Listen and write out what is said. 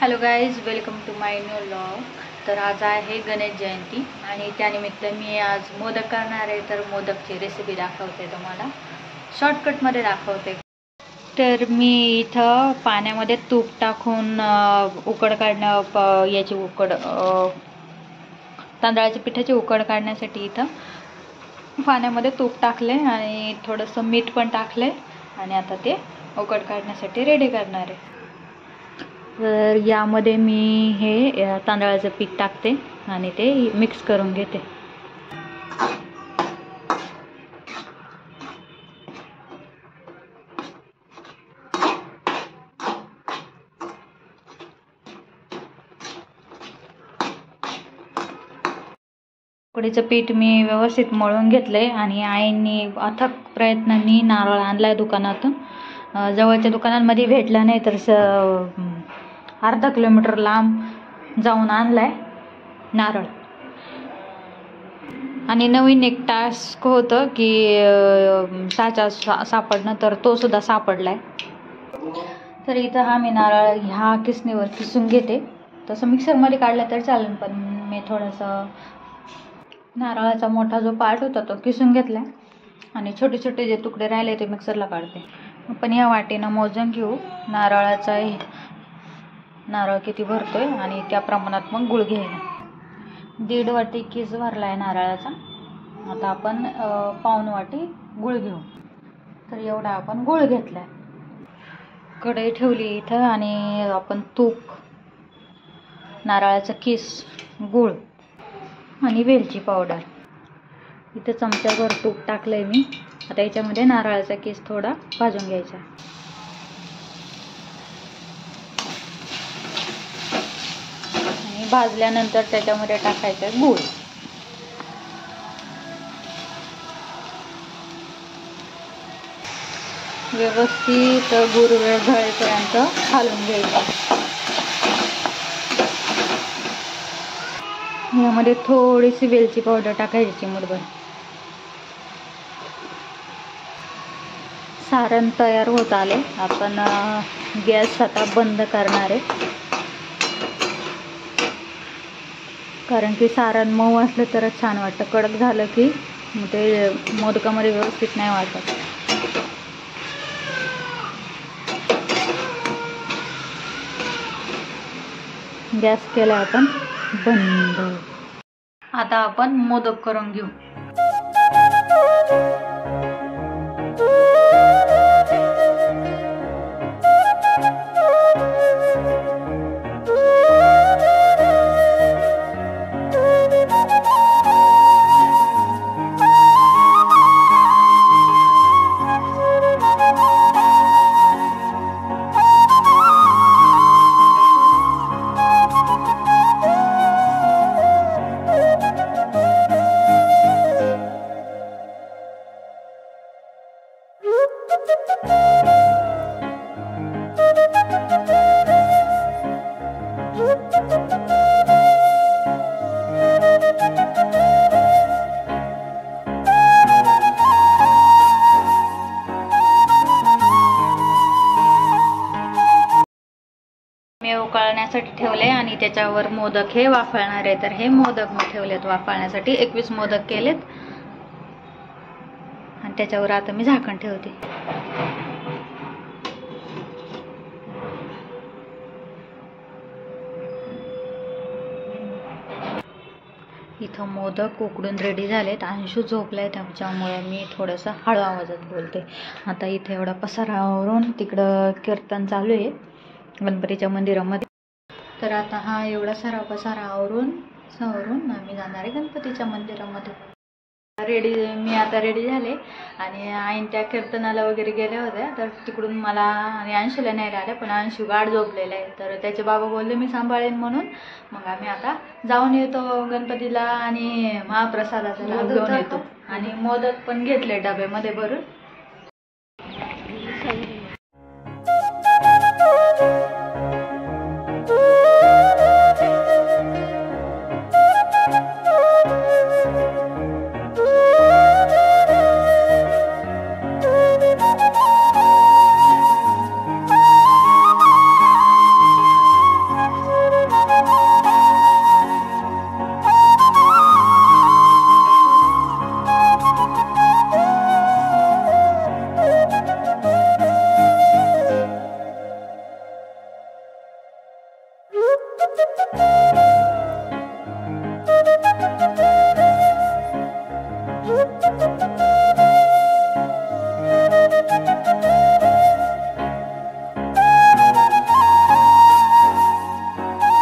Hello guys, welcome to my new vlog. तर आज आहे गणेश जयंती आणि त्यानिमित्त मी आज मोदक करणार आहे. तर मोदकची रेसिपी दाखवते, तुम्हाला शॉर्टकटमध्ये दाखवते. तर मी इथं पाण्यामध्ये तूप टाकून उकड काढणं याची उकड तांदळाच्या पिठाची उकड काढण्यासाठी इथं पाण्यामध्ये तूप टाकले आणि थोडंसं मीठ पण टाकले आणि आता ते उकड काढण्यासाठी रेडी करणार आहे. तर यामध्ये मी हे तांदळाचं पीठ टाकते आणि ते मिक्स करून घेते. उकडीचं पीठ मी व्यवस्थित मळून घेतलंय आणि आईंनी अथक प्रयत्नांनी नारळ आणलाय दुकानातून. जवळच्या दुकानांमध्ये भेटला नाही तर अर्धा किलोमीटर लांब जाऊन आणलाय नारळ. आणि नवीन एक टास्क होतं की साचा सापडणं, तर तो सुद्धा सापडलाय. तर इथं हा मी नारळ ह्या किसणीवर किसून घेते. तसं मिक्सरमध्ये काढलं तर चालेल, पण मी थोडंसं नारळाचा मोठा जो पार्ट होता तो किसून घेतला आणि छोटे छोटे जे तुकडे राहिले ते मिक्सरला काढते. पण या वाटीनं मोजून घेऊ नारळ किती भरतोय आणि त्या प्रमाणात मग गुळ घ्यायला. 1.5 वाटी किस भरलाय नारळाचा. आता आपण पाऊण वाटी गुळ घेऊ. तर एवढा आपण गुळ घेतलाय. कढई ठेवली इथं आणि आपण तूप, नारळाचा किस, गुळ आणि वेलची पावडर इथं चमच्याभर तूप टाकलंय मी. आता याच्यामध्ये नारळाचा किस थोडा भाजून घ्यायचा. आणि भाजल्यानंतर त्याच्यामध्ये टाकायचं गूळ. व्यवस्थित गूळ विरघळेपर्यंत घालून घ्यायचं. यामध्ये थोडीशी वेलची पावडर टाकायची, चिमूटभर. सारण तयार होत आले. आपण गॅस आता बंद करणार आहे, कारण की सारण मऊ असलं तरच छान वाटतं. कडक झालं की ते मोदकामध्ये व्यवस्थित नाही वाटत. गॅस केला आपण बंद. आता आपण मोदक करून घेऊ. उकळण्यासाठी ठेवले आणि त्याच्यावर मोदक हे वाफळणार आहे. तर हे मोदक मी ठेवलेत वाफळण्यासाठी. 21 मोदक केलेत आणि त्याच्यावर आता मी झाकण ठेवते. इथं मोदक उकडून रेडी झालेत. अंशू झोपलाय, त्याच्यामुळे मी थोडंसं हळू आवाजात बोलते. आता इथे एवढा पसारावरून तिकडं कीर्तन चालू आहे गणपतीच्या मंदिरामध्ये. तर आता हा एवढा सारा पसारा आवरून आम्ही जाणार आहे गणपतीच्या मंदिरामध्ये. मी आता रेडी झाले आणि आईन त्या कीर्तनाला वगैरे गेल्या होत्या. तर तिकडून मला आणि अंशूला न्यायला आल्या, पण अंशू गाढ झोपलेला आहे. तर त्याचे बाबा बोलले मी सांभाळेन म्हणून. मग आम्ही आता जाऊन येतो गणपतीला आणि महाप्रसादाचा लाभ घेऊन येतो. आणि मोदक पण घेतले डब्यामध्ये भरून. आहे.